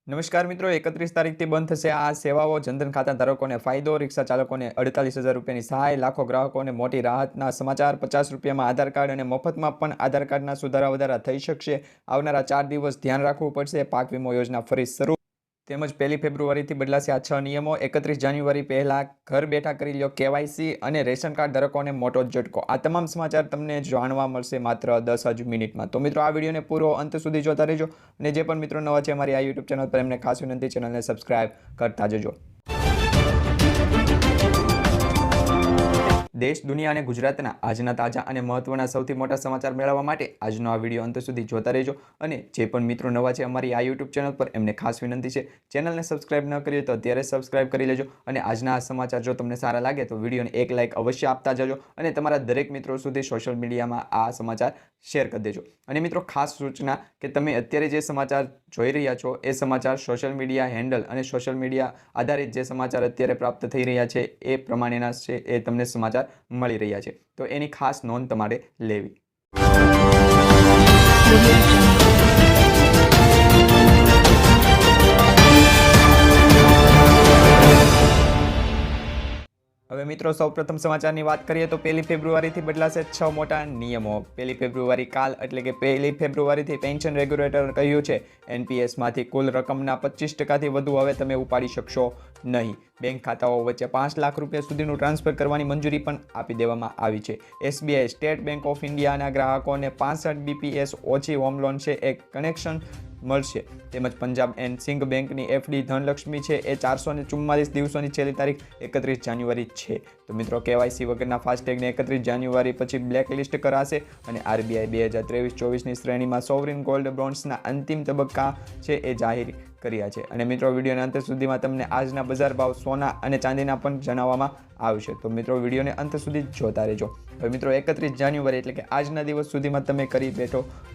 નમસ્કાર મિત્રો, 31 તારીખથી બંધ થશે આ સેવાઓ. જનધન ખાતા ધારકોને ફાયદો, રિક્ષા ચાલકોને 48,000 રૂપિયાની સહાય, લાખો ગ્રાહકોને મોટી રાહતના સમાચાર. 50 રૂપિયામાં આધાર કાર્ડ અને મફતમાં પણ આધાર કાર્ડના સુધારા વધારા થઈ શકશે. આવનારા 4 દિવસ ધ્યાન રાખવું પડશે. પાક વીમો યોજના ફરી શરૂ. તેમજ 1 ફેબ્રુઆરીથી બદલાશે આ 6 નિયમો. 31 જાન્યુઆરી પહેલાં ઘર બેઠા કરી લો કેવાયસી અને રેશન કાર્ડ ધારકોને મોટો ઝટકો. આ તમામ સમાચાર તમને જાણવા મળશે માત્ર 10 જ મિનિટમાં. તો મિત્રો, આ વિડીયોને પૂરો અંત સુધી જોતા રહેજો. અને જે પણ મિત્રો નવા છે અમારી આ યુટ્યુબ ચેનલ પર, એમને ખાસ વિનંતી, ચેનલને સબસ્ક્રાઇબ કરતા જજો. દેશ, દુનિયા અને ગુજરાતના આજના તાજા અને મહત્વના સૌથી મોટા સમાચાર મેળવવા માટે આજનો આ વિડીયો અંત સુધી જોતા રહેજો. અને જે પણ મિત્રો નવા છે અમારી આ યુટ્યુબ ચેનલ પર, એમને ખાસ વિનંતી છે, ચેનલને સબસ્ક્રાઇબ ન કરી તો અત્યારે સબસ્ક્રાઇબ કરી લેજો. અને આજના આ સમાચાર જો તમને સારા લાગે તો વિડીયોને એક લાઇક અવશ્ય આપતા જજો. અને તમારા દરેક મિત્રો સુધી સોશિયલ મીડિયામાં આ સમાચાર શેર કરી દેજો. અને મિત્રો, ખાસ સૂચના કે તમે અત્યારે જે સમાચાર જોઈ રહ્યા છો એ સમાચાર સોશિયલ મીડિયા હેન્ડલ અને સોશિયલ મીડિયા આધારિત જે સમાચાર અત્યારે પ્રાપ્ત થઈ રહ્યા છે એ પ્રમાણેના છે, એ તમને સમાચાર મળી રહ્યા છે. તો એની ખાસ નોંધ તમારે લેવી. હવે મિત્રો, સૌપ્રથમ સમાચારની વાત કરીએ તો 1 ફેબ્રુઆરીથી બદલાશે 6 મોટા નિયમો. 1 ફેબ્રુઆરી કાલ એટલે કે 1 ફેબ્રુઆરીથી પેન્શન રેગ્યુલેટર કહ્યું છે એનપીએસમાંથી કુલ રકમના 25%થી વધુ હવે તમે ઉપાડી શકશો નહીં. બેંક ખાતાઓ વચ્ચે 5 લાખ રૂપિયા સુધીનું ટ્રાન્સફર કરવાની મંજૂરી પણ આપી દેવામાં આવી છે. એસબીઆઈ સ્ટેટ બેંક ઓફ ઇન્ડિયાના ગ્રાહકોને 65 બીપીએસ ઓછી હોમ લોન છે એ કનેક્શન મળશે. તેમજ પંજાબ એન્ડ સિંધ બેંકની એફડી ધનલક્ષ્મી છે એ 444 દિવસોની છેલ્લી તારીખ 31 જાન્યુઆરી છે. તો મિત્રો, કેવાયસી વગરના ફાસ્ટેગને 31 જાન્યુઆરી પછી બ્લેકલિસ્ટ કરાશે. અને આરબીઆઈ 2023-24ની શ્રેણીમાં સોવરિન ગોલ્ડ બોન્ડ્સના અંતિમ તબક્કા છે એ જાહેર કર્યા છે. અને મિત્રો, વિડીયોના અંત સુધીમાં તમને આજના બજાર ભાવ સોના અને ચાંદીના પણ જણાવવામાં આવશે. તો મિત્રો, વિડીયોને અંત સુધી જોતા રહેજો. હવે મિત્રો, 31 જાન્યુઆરી એટલે કે આજના દિવસ સુધીમાં તમે કરી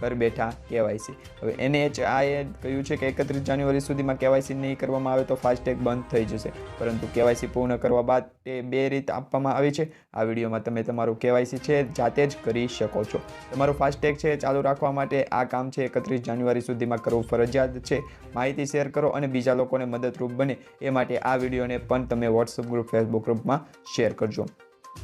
ઘર બેઠા કેવાયસી. હવે NHIએ કહ્યું છે કે 31 જાન્યુઆરી સુધીમાં કેવાયસી નહીં કરવામાં આવે તો ફાસ્ટેગ બંધ થઈ જશે. પરંતુ કેવાયસી પૂર્ણ કરવા બાદ તે 2 રીત આપવામાં આવી છે. આ વિડીયોમાં તમે તમારું કેવાયસી છે જાતે જ કરી શકો છો. તમારું ફાસ્ટેગ છે ચાલુ રાખવા માટે આ કામ છે 31 જાન્યુઆરી સુધીમાં કરવું ફરજિયાત છે. માહિતી શેર કરો અને બીજા લોકોને મદદરૂપ બને એ માટે આ વિડીયોને પણ તમે વોટ્સઅપ ગ્રુપ, ફેસબુક ગ્રુપમાં શેર કરજો.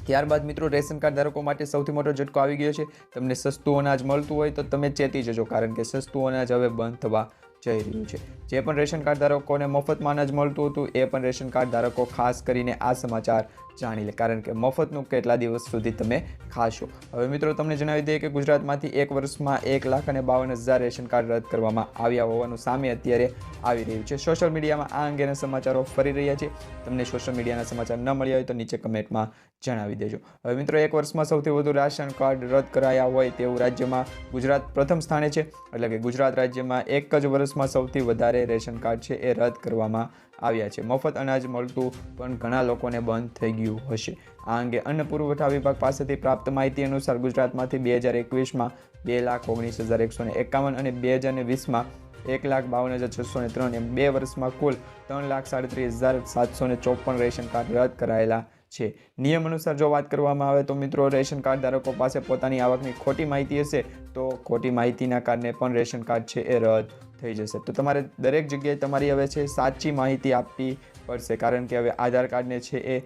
ત્યારબાદ મિત્રો, રેશન કાર્ડ ધારકો માટે સૌથી મોટો ઝટકો આવી ગયો છે. તમને સસ્તું અનાજ મળતું હોય તો તમે ચેતી જજો, કારણ કે સસ્તું અનાજ હવે બંધ થવા જઈ રહ્યું છે. જે પણ રેશન કાર્ડ ધારકોને મફતમાં અનાજ મળતું હતું એ પણ રેશન કાર્ડ ધારકો ખાસ કરીને આ સમાચાર જાણી લે, કારણ કે મફતનું કેટલા દિવસ સુધી તમે ખાશો. હવે મિત્રો, તમને જણાવી દઈએ કે ગુજરાતમાંથી એક વર્ષમાં 1,52,000 રેશન કાર્ડ રદ કરવામાં આવ્યા હોવાનું સામે અત્યારે આવી રહ્યું છે. સોશિયલ મીડિયામાં આ અંગેના સમાચારો ફરી રહ્યા છે. તમને સોશિયલ મીડિયાના સમાચાર ન મળ્યા હોય તો નીચે કમેન્ટમાં જણાવી દેજો. હવે મિત્રો, એક વર્ષમાં સૌથી વધુ રાશન કાર્ડ રદ કરાયા હોય તેવું રાજ્યમાં ગુજરાત પ્રથમ સ્થાને છે. એટલે કે ગુજરાત રાજ્યમાં એક જ વર્ષમાં સૌથી વધારે રેશન કાર્ડ છે એ રદ કરવામાં આવ્યા છે. મફત અનાજ મળતું પણ ઘણા લોકોને બંધ થઈ ગયું હશે. આ અંગે અન્ન પુરવઠા વિભાગ પાસેથી પ્રાપ્ત માહિતી અનુસાર ગુજરાતમાંથી 2021માં 2,19,151 અને 2020માં 1,52,603 એમ 2 વર્ષમાં કુલ 3,37,754 રેશન કાર્ડ રદ કરાયેલા છે. નિયમ અનુસાર જો વાત કરવામાં આવે તો મિત્રો, રેશન કાર્ડ ધારકો પાસે પોતાની આવકની ખોટી માહિતી હશે તો ખોટી માહિતીના કારણે પણ રેશન કાર્ડ છે એ રદ થઈ જશે. તો તમારે દરેક જગ્યાએ તમારી હવે છે સાચી માહિતી આપવી પડશે, કારણ કે હવે આધાર કાર્ડને છે એ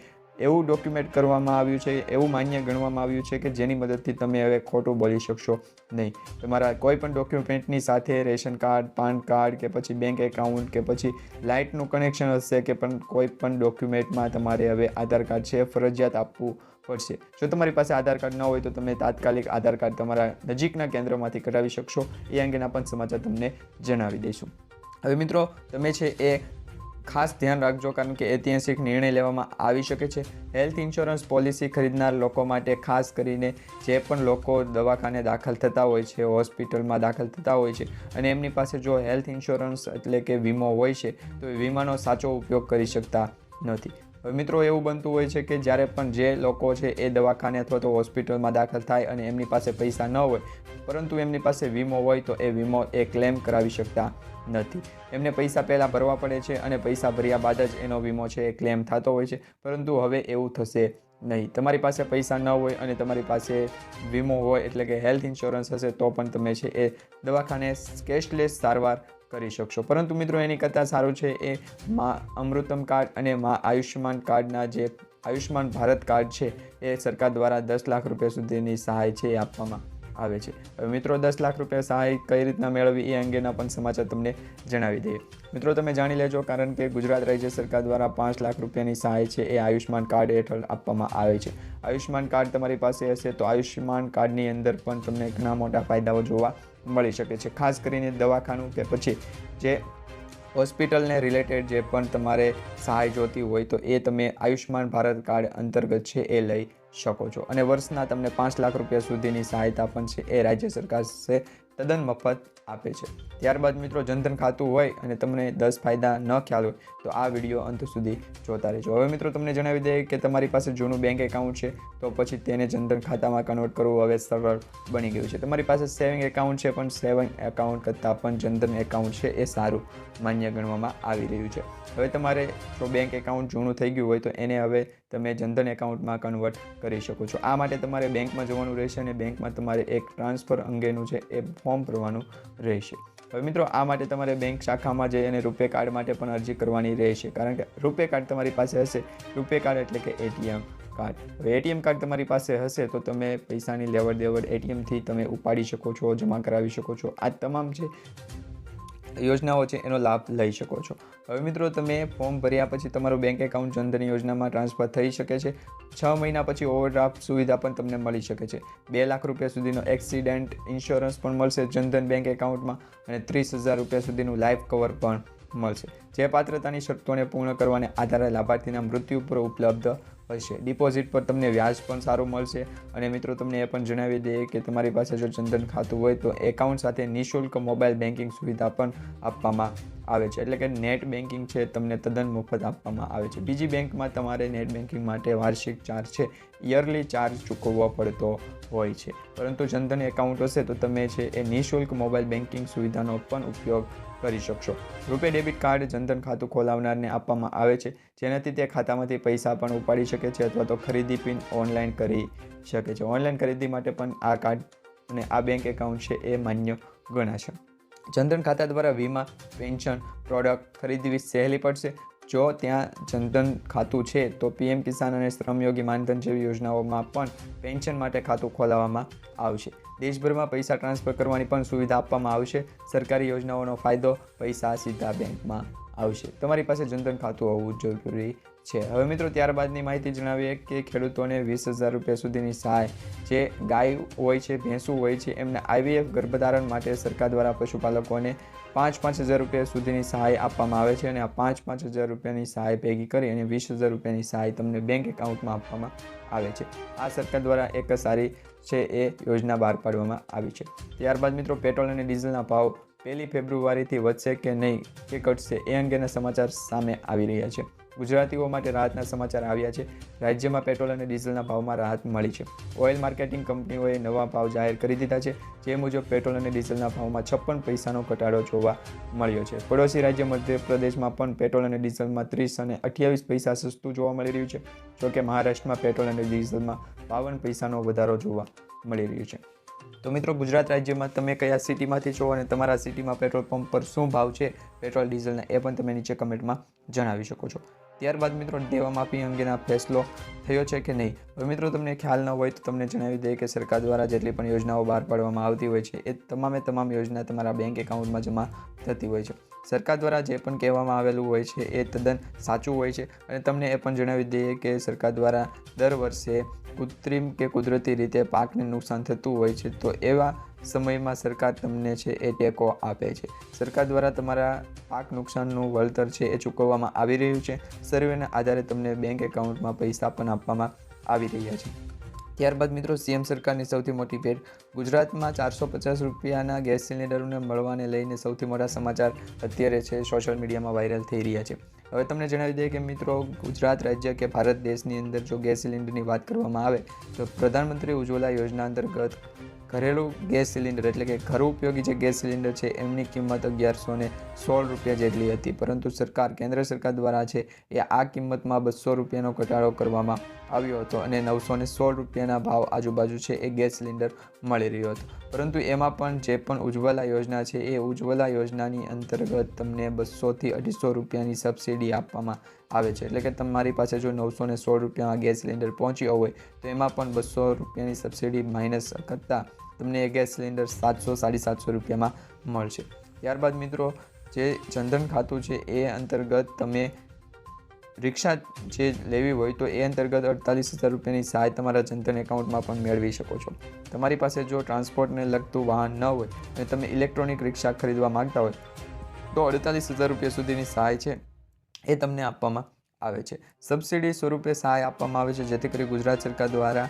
એવું ડોક્યુમેન્ટ કરવામાં આવ્યું છે, એવું માન્ય ગણવામાં આવ્યું છે કે જેની મદદથી તમે હવે ખોટું બોલી શકશો નહીં. તમારા કોઈ પણ ડોક્યુમેન્ટની સાથે રેશન કાર્ડ, પાન કાર્ડ કે પછી બેંક એકાઉન્ટ કે પછી લાઇટનું કનેક્શન હશે કે પણ કોઈ પણ ડોક્યુમેન્ટમાં તમારે હવે આધાર કાર્ડ છે ફરજિયાત આપવું પડશે. જો તમારી પાસે આધાર કાર્ડ ન હોય તો તમે તાત્કાલિક આધાર કાર્ડ તમારા નજીકના કેન્દ્રમાંથી કઢાવી શકશો. એ અંગેના પણ સમાચાર તમને જણાવી દઈશું. હવે મિત્રો, તમે છે એ ખાસ ધ્યાન રાખજો, કારણ કે ઐતિહાસિક નિર્ણય લેવામાં આવી શકે છે. હેલ્થ ઇન્સ્યોરન્સ પોલિસી ખરીદનાર લોકો માટે, ખાસ કરીને જે પણ લોકો દવાખાને દાખલ થતા હોય છે, હોસ્પિટલમાં દાખલ થતા હોય છે અને એમની પાસે જો હેલ્થ ઇન્સ્યોરન્સ એટલે કે વીમો હોય છે તો એ વીમાનો સાચો ઉપયોગ કરી શકતા નથી. હવે મિત્રો, એવું બનતું હોય છે કે જ્યારે પણ જે લોકો છે એ દવાખાને અથવા તો હોસ્પિટલમાં દાખલ થાય અને એમની પાસે પૈસા ન હોય, પરંતુ એમની પાસે વીમો હોય તો એ વીમો એ ક્લેમ કરાવી શકતા નથી. એમને પૈસા પહેલાં ભરવા પડે છે અને પૈસા ભર્યા બાદ જ એનો વીમો છે એ ક્લેમ થતો હોય છે. પરંતુ હવે એવું થશે નહીં. તમારી પાસે પૈસા ન હોય અને તમારી પાસે વીમો હોય એટલે કે હેલ્થ ઇન્સ્યોરન્સ હશે તો પણ તમે છે એ દવાખાને કેશલેસ સારવાર કરી શકશો. પરંતુ મિત્રો એની કરતાં સારું છે એ મા અમૃતમ કાર્ડ અને મા આયુષ્યમાન કાર્ડના જે આયુષ્યમાન ભારત કાર્ડ છે એ સરકાર દ્વારા 10 લાખ રૂપિયા સુધીની સહાય છે એ આપવામાં આવે છે. હવે મિત્રો 10 લાખ રૂપિયા સહાય કઈ રીતના મેળવવી એ અંગેના પણ સમાચાર તમને જણાવી દઈએ. મિત્રો તમે જાણી લેજો, કારણ કે ગુજરાત રાજ્ય સરકાર દ્વારા 5 લાખ રૂપિયાની સહાય છે એ આયુષ્યમાન કાર્ડ હેઠળ આપવામાં આવે છે. આયુષ્યમાન કાર્ડ તમારી પાસે હશે તો આયુષ્યમાન કાર્ડની અંદર પણ તમને ઘણા મોટા ફાયદાઓ જોવા મળી શકે છે. ખાસ કરીને દવાખાનું કે પછી જે હોસ્પિટલને રિલેટેડ જે પણ તમારે સહાય જોતી હોય તો એ તમે આયુષ્યમાન ભારત કાર્ડ અંતર્ગત છે એ લઈ શકો છો. અને વર્ષના તમને 5 લાખ રૂપિયા સુધીની સહાયતા પણ છે એ રાજ્ય સરકાર છે તદ્દન મફત આપે છે. ત્યારબાદ મિત્રો જનધન ખાતું હોય અને તમને 10 ફાયદા ન ખ્યાલ હોય તો આ વિડીયો અંત સુધી જોતા રહેજો. હવે મિત્રો તમને જણાવી દઈએ કે તમારી પાસે જૂનું બેંક એકાઉન્ટ છે તો પછી તેને જનધન ખાતામાં કન્વર્ટ કરવું હવે સરળ બની ગયું છે. તમારી પાસે સેવિંગ એકાઉન્ટ છે પણ સેવિંગ એકાઉન્ટ કરતાં પણ જનધન એકાઉન્ટ છે એ સારું માન્ય ગણવામાં આવી રહ્યું છે. હવે તમારે જો બેંક એકાઉન્ટ જૂનું થઈ ગયું હોય તો એને હવે તમે જનધન એકાઉન્ટમાં કન્વર્ટ કરી શકો છો. આ માટે તમારે બેંકમાં જવાનું રહેશે અને બેંકમાં તમારે એક ટ્રાન્સફર અંગેનું છે એ ફોર્મ ભરવાનું રહેશે. હવે મિત્રો આ માટે તમારે બેંક શાખામાં જઈ અને રૂપે કાર્ડ માટે પણ અરજી કરવાની રહેશે, કારણ કે રૂપે કાર્ડ તમારી પાસે હશે. રૂપે કાર્ડ એટલે કે એટીએમ કાર્ડ. હવે એટીએમ કાર્ડ તમારી પાસે હશે તો તમે પૈસાની લેવડ દેવડ એટીએમથી તમે ઉપાડી શકો છો, જમા કરાવી શકો છો. આ તમામ જે યોજનાઓ છે એનો લાભ લઈ શકો છો. હવે મિત્રો તમે ફોર્મ ભર્યા પછી તમારું બેંક એકાઉન્ટ જનધન યોજનામાં ટ્રાન્સફર થઈ શકે છે. 6 મહિના પછી ઓવરડ્રાફ્ટ સુવિધા પણ તમને મળી શકે છે. 2 લાખ રૂપિયા સુધીનો એક્સિડન્ટ ઇન્સ્યોરન્સ પણ મળશે જનધન બેંક એકાઉન્ટમાં અને 30,000 રૂપિયા સુધીનું લાઈફ કવર પણ મળશે. જે પાત્રતાની શરતોને પૂર્ણ કરવાને આધારે લાભાર્થીના મૃત્યુ પર ઉપલબ્ધ હશે. ડિપોઝિટ પર તમને વ્યાજ પણ સારું મળશે. અને મિત્રો તમને એ પણ જણાવી દઈએ કે તમારી પાસે જો જનધન ખાતું હોય તો એકાઉન્ટ સાથે નિઃશુલ્ક મોબાઈલ બેન્કિંગ સુવિધા પણ આપવામાં આવે છે. એટલે કે નેટ બેન્કિંગ છે તમને તદ્દન મફત આપવામાં આવે છે. બીજી બેંકમાં તમારે નેટ બેન્કિંગ માટે વાર્ષિક ચાર્જ છે, યરલી ચાર્જ ચૂકવવો પડતો હોય છે. પરંતુ જનધન એકાઉન્ટ હશે તો તમે છે એ નિઃશુલ્ક મોબાઈલ બેન્કિંગ સુવિધાનો પણ ઉપયોગ કરી શકશો. રૂપે ડેબિટ કાર્ડ જનધન ખાતું ખોલાવનારને આપવામાં આવે છે, જેનાથી તે ખાતામાંથી પૈસા પણ ઉપાડી શકે છે અથવા તો ખરીદી પિન ઓનલાઈન કરી શકે છે. ઓનલાઈન ખરીદી માટે પણ આ કાર્ડ અને આ બેંક એકાઉન્ટ છે એ માન્ય ગણાશે. જનધન ખાતા દ્વારા વીમા, પેન્શન પ્રોડક્ટ ખરીદવી સહેલી પડશે. જો ત્યાં જનધન ખાતું છે તો પીએમ કિસાન અને શ્રમયોગી માનધન જેવી યોજનાઓમાં પણ પેન્શન માટે ખાતું ખોલાવવામાં આવશે. દેશભરમાં પૈસા ટ્રાન્સફર કરવાની પણ સુવિધા આપવામાં આવશે. સરકારી યોજનાઓનો ફાયદો, પૈસા સીધા બેંકમાં આવશે. તમારી પાસે જનધન ખાતું હોવું જરૂરી છે. હવે મિત્રો ત્યારબાદની માહિતી જણાવીએ કે ખેડૂતોને 20,000 રૂપિયા સુધીની સહાય. જે ગાય હોય છે, ભેંસું હોય છે, એમને IVF ગર્ભધારણ માટે સરકાર દ્વારા પશુપાલકોને 5,000 રૂપિયા સુધીની સહાય આપવામાં આવે છે. અને આ 5,000 રૂપિયાની સહાય ભેગી કરી અને 20,000 રૂપિયાની સહાય તમને બેંક એકાઉન્ટમાં આપવામાં આવે છે. આ સરકાર દ્વારા એક સારી છે એ યોજના બહાર પાડવામાં આવી છે. ત્યારબાદ મિત્રો પેટ્રોલ અને ડીઝલના ભાવ 1 ફેબ્રુઆરીથી વધશે કે નહીં કે ઘટશે એ અંગેના સમાચાર સામે આવી રહ્યા છે. ગુજરાતીઓ માટે રાહતના સમાચાર આવ્યા છે. રાજ્યમાં પેટ્રોલ અને ડીઝલના ભાવમાં રાહત મળી છે. ઓઇલ માર્કેટિંગ કંપનીઓએ નવા ભાવ જાહેર કરી દીધા છે. જે મુજબ પેટ્રોલ અને ડીઝલના ભાવમાં 56 પૈસાનો ઘટાડો જોવા મળ્યો છે. પડોશી રાજ્ય મધ્યપ્રદેશમાં પણ પેટ્રોલ અને ડીઝલમાં 30 અને 28 પૈસા સસ્તું જોવા મળી રહ્યું છે. જોકે મહારાષ્ટ્રમાં પેટ્રોલ અને ડીઝલમાં 52 પૈસાનો વધારો જોવા મળી રહ્યો છે. તો મિત્રો ગુજરાત રાજ્યમાં તમે કયા સિટીમાંથી છો અને તમારા સિટીમાં પેટ્રોલ પંપ પર શું ભાવ છે પેટ્રોલ ડીઝલના એ પણ તમે નીચે કમેન્ટમાં જણાવી શકો છો. ત્યારબાદ મિત્રો દેવા માફી અંગેના ફેસલો થયો છે કે નહીં. હવે મિત્રો તમને ખ્યાલ ન હોય તો તમને જણાવી દઈએ કે સરકાર દ્વારા જેટલી પણ યોજનાઓ બહાર પાડવામાં આવતી હોય છે એ તમામ યોજના તમારા બેંક એકાઉન્ટમાં જમા થતી હોય છે. સરકાર દ્વારા જે પણ કહેવામાં આવેલું હોય છે એ તદ્દન સાચું હોય છે. અને તમને એ પણ જણાવી દઈએ કે સરકાર દ્વારા દર વર્ષે કૃત્રિમ કે કુદરતી રીતે પાકને નુકસાન થતું હોય છે તો એવા સમયમાં સરકાર તમને છે એ ટેકો આપે છે. સરકાર દ્વારા તમારા પાક નુકસાનનું વળતર છે એ ચૂકવવામાં આવી રહ્યું છે. સર્વેના આધારે તમને બેંક એકાઉન્ટમાં પૈસા પણ આપવામાં આવી રહ્યા છે. ત્યારબાદ મિત્રો સીએમ સરકારની સૌથી મોટી ભેટ. ગુજરાતમાં 450 રૂપિયાના ગેસ સિલિન્ડરોને મળવાને લઈને સૌથી મોટા સમાચાર અત્યારે છે સોશિયલ મીડિયામાં વાયરલ થઈ રહ્યા છે. હવે તમને જણાવી દઈએ કે મિત્રો ગુજરાત રાજ્ય કે ભારત દેશની અંદર જો ગેસ સિલિન્ડરની વાત કરવામાં આવે તો પ્રધાનમંત્રી ઉજ્જવલા યોજના અંતર્ગત ઘરેલું ગેસ સિલિન્ડર એટલે કે ઘર ઉપયોગી જે ગેસ સિલિન્ડર છે એમની કિંમત 1116 રૂપિયા જેટલી હતી, પરંતુ કેન્દ્ર સરકાર દ્વારા છે એ આ કિંમતમાં 200 રૂપિયાનો ઘટાડો કરવામાં આવ્યો હતો અને 916 રૂપિયાના ભાવ આજુબાજુ છે એ ગેસ સિલિન્ડર મળી રહ્યો હતો. પરંતુ એમાં પણ જે પણ ઉજ્જવલા યોજના છે એ ઉજ્જવલા યોજનાની અંતર્ગત તમને 200થી 250 રૂપિયાની સબસિડી આપવામાં આવે છે. એટલે કે તમારી પાસે જો 916 રૂપિયામાં ગેસ સિલિન્ડર પહોંચ્યો હોય તો એમાં પણ 200 રૂપિયાની સબસિડી માઇનસ કરતાં તમને એ ગેસ સિલિન્ડર 700-750 રૂપિયામાં મળશે. ત્યારબાદ મિત્રો જે જનધન ખાતું છે એ અંતર્ગત તમે રિક્ષા જે લેવી હોય તો એ અંતર્ગત 48,000 રૂપિયાની સહાય તમારા જનધન એકાઉન્ટમાં પણ મેળવી શકો છો. તમારી પાસે જો ટ્રાન્સપોર્ટને લગતું વાહન ન હોય અને તમે ઇલેક્ટ્રોનિક રિક્ષા ખરીદવા માંગતા હોય તો 48,000 રૂપિયા સુધીની સહાય છે એ તમને આપવામાં આવે છે. સબસિડી સ્વરૂપે સહાય આપવામાં આવે છે, જેથી કરી ગુજરાત સરકાર દ્વારા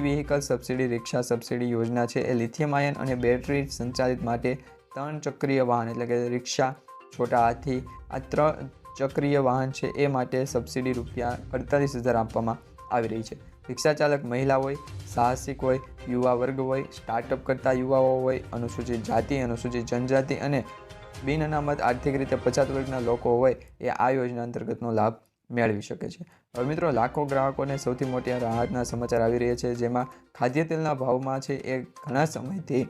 વ્હીકલ સબસિડી રિક્ષા સબસિડી યોજના છે એ લિથિયમ આયન અને બેટરી સંચાલિત માટે 3 ચક્રીય વાહન એટલે કે રિક્ષા, છોટા હાથી, આ 3 ચક્રીય વાહન છે એ માટે સબસિડી રૂપિયા 48,000 આપવામાં આવી રહી છે. રિક્ષા ચાલક મહિલા હોય, સાહસિક હોય, યુવા વર્ગ હોય, સ્ટાર્ટઅપ કરતા યુવાઓ હોય, અનુસૂચિત જાતિ, અનુસૂચિત જનજાતિ અને બિન અનામત આર્થિક રીતે પછાત વર્ગના લોકો હોય એ આ યોજના અંતર્ગતનો લાભ મેળવી શકે છે. હવે મિત્રો લાખો ગ્રાહકોને સૌથી મોટી રાહતના સમાચાર આવી રહ્યા છે, જેમાં ખાદ્ય તેલના ભાવમાં છે એ ઘણા સમયથી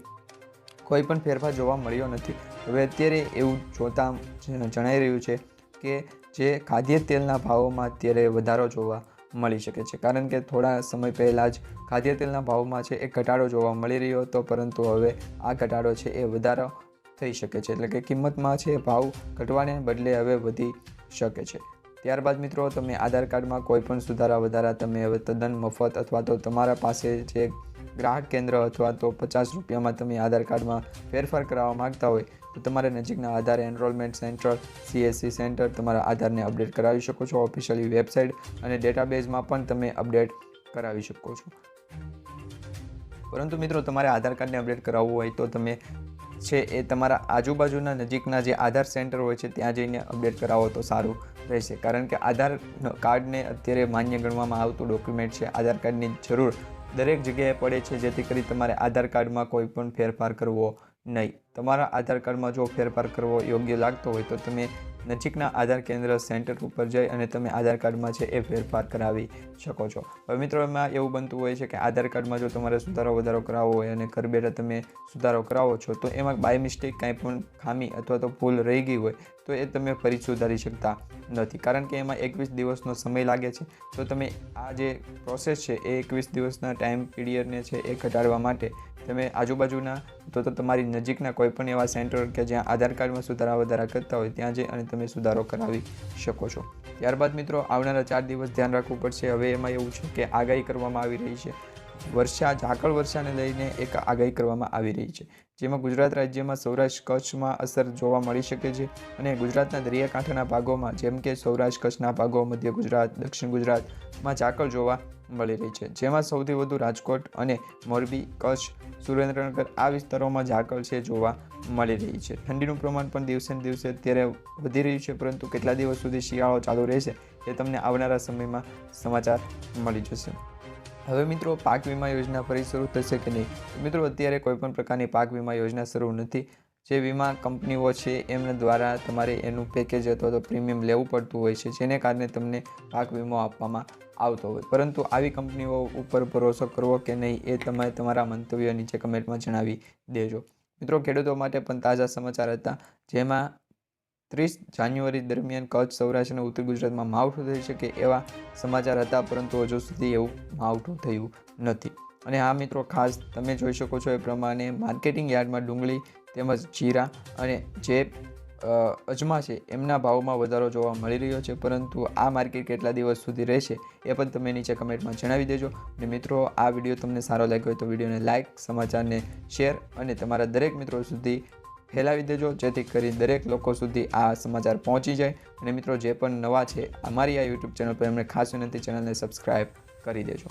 કોઈ પણ ફેરફાર જોવા મળ્યો નથી. હવે અત્યારે એવું જોતા જણાઈ રહ્યું છે કે જે ખાદ્ય તેલના ભાવોમાં અત્યારે વધારો જોવા મળી શકે છે, કારણ કે થોડા સમય પહેલાં જ ખાદ્ય તેલના ભાવમાં છે એ ઘટાડો જોવા મળી રહ્યો હતો, પરંતુ હવે આ ઘટાડો છે એ વધારો થઈ શકે છે. એટલે કે કિંમતમાં છે ભાવ ઘટવાને બદલે હવે વધી શકે છે. ત્યારબાદ મિત્રો તમે આધાર કાર્ડમાં કોઈ પણ સુધારા વધારા તમે હવે તદ્દન મફત અથવા તો તમારા પાસે જે ગ્રાહક કેન્દ્ર અથવા તો 50 રૂપિયામાં તમે આધાર કાર્ડમાં ફેરફાર કરાવવા માગતા હોય તો તમારે નજીકના આધાર એનરોલમેન્ટ સેન્ટર, CSC સેન્ટર તમારા આધારને અપડેટ કરાવી શકો છો. ઓફિશિયલી વેબસાઇટ અને ડેટાબેઝમાં પણ તમે અપડેટ કરાવી શકો છો. પરંતુ મિત્રો તમારે આધાર કાર્ડને અપડેટ કરાવવું હોય તો તમે છે એ તમારા આજુબાજુના નજીકના જે આધાર સેન્ટર હોય છે ત્યાં જઈને અપડેટ કરાવો તો સારું રહેશે, કારણ કે આધાર કાર્ડને અત્યારે માન્ય ગણવામાં આવતું ડોક્યુમેન્ટ છે. આધાર કાર્ડની જરૂર દરેક જગ્યાએ પડે છે, જેથી કરી તમારે આધાર કાર્ડમાં કોઈ પણ ફેરફાર કરવો નહીં. તમારા આધાર કાર્ડમાં જો ફેરફાર કરવો યોગ્ય લાગતો હોય તો તમે નજીકના આધાર કેન્દ્ર સેન્ટર ઉપર જઈ અને તમે આધાર કાર્ડમાં છે એ ફેરફાર કરાવી શકો છો. હવે મિત્રો એમાં એવું બનતું હોય છે કે આધાર કાર્ડમાં જો તમારે સુધારો વધારો કરાવવો હોય અને ઘર બેઠા તમે સુધારો કરાવો છો તો એમાં બાય મિસ્ટેક કાંઈ પણ ખામી અથવા તો ભૂલ રહી ગઈ હોય તો એ તમે ફરી સુધારી શકતા નથી, કારણ કે એમાં 21 દિવસનો સમય લાગે છે. તો તમે આ જે પ્રોસેસ છે એ 21 દિવસના ટાઈમ પીરિયડને છે એ ઘટાડવા માટે તમે આજુબાજુના તો તમારી નજીકના કોઈ પણ એવા સેન્ટર કે જ્યાં આધાર કાર્ડમાં સુધારા વધારા કરતા હોય ત્યાં જઈ અને તમે સુધારો કરાવી શકો છો. ત્યારબાદ મિત્રો આવનારા 4 દિવસ ધ્યાન રાખવું પડશે. હવે એમાં એવું છે કે આગાહી કરવામાં આવી રહી છે, ઝાકળ વર્ષાને લઈને એક આગાહી કરવામાં આવી રહી છે, જેમાં ગુજરાત રાજ્યમાં સૌરાષ્ટ્ર કચ્છમાં અસર જોવા મળી શકે છે અને ગુજરાતના દરિયાકાંઠાના ભાગોમાં જેમ કે સૌરાષ્ટ્ર કચ્છના ભાગો, મધ્ય ગુજરાત, દક્ષિણ ગુજરાતમાં ઝાકળ જોવા મળી રહી છે, જેમાં સૌથી વધુ રાજકોટ અને મોરબી, કચ્છ, સુરેન્દ્રનગર આ વિસ્તારોમાં ઝાકળ છે જોવા મળી રહી છે. ઠંડીનું પ્રમાણ પણ દિવસે ને દિવસે અત્યારે વધી રહ્યું છે, પરંતુ કેટલા દિવસ સુધી શિયાળો ચાલુ રહેશે એ તમને આવનારા સમયમાં સમાચાર મળી જશે. હવે મિત્રો પાક વીમા યોજના ફરી શરૂ થશે કે નહીં? મિત્રો અત્યારે કોઈ પણ પ્રકારની પાક વીમા યોજના શરૂ નથી. જે વીમા કંપનીઓ છે એમના દ્વારા તમારે એનું પેકેજ અથવા તો પ્રીમિયમ લેવું પડતું હોય છે, જેને કારણે તમને પાક વીમો આપવામાં આવતો હોય, પરંતુ આવી કંપનીઓ ઉપર ભરોસો કરવો કે નહીં એ તમે તમારા મંતવ્ય નીચે કમેન્ટમાં જણાવી દેજો. મિત્રો ખેડૂતો માટે પણ તાજા સમાચાર હતા, જેમાં 30 જાન્યુઆરી દરમિયાન કચ્છ, સૌરાષ્ટ્ર અને ઉત્તર ગુજરાતમાં માવઠું થઈ શકે એવા સમાચાર હતા, પરંતુ હજુ સુધી એવું માવઠું થયું નથી. અને હા મિત્રો ખાસ તમે જોઈ શકો છો એ પ્રમાણે માર્કેટિંગ યાર્ડમાં ડુંગળી તેમજ જીરા અને જે અજમા છે એમના ભાવમાં વધારો જોવા મળી રહ્યો છે, પરંતુ આ માર્કેટ કેટલા દિવસ સુધી રહેશે એ પણ તમે નીચે કમેન્ટમાં જણાવી દેજો. અને મિત્રો આ વિડીયો તમને સારો લાગ્યો હોય તો વિડીયોને લાઇક, સમાચારને શેર અને તમારા દરેક મિત્રો સુધી ફેલાવી દેજો, જેથી કરી દરેક લોકો સુધી આ સમાચાર પહોંચી જાય. અને મિત્રો જે પણ નવા છે અમારી આ યુટ્યુબ ચેનલ પર એમને ખાસ વિનંતી, ચેનલને સબસ્ક્રાઈબ કરી દેજો.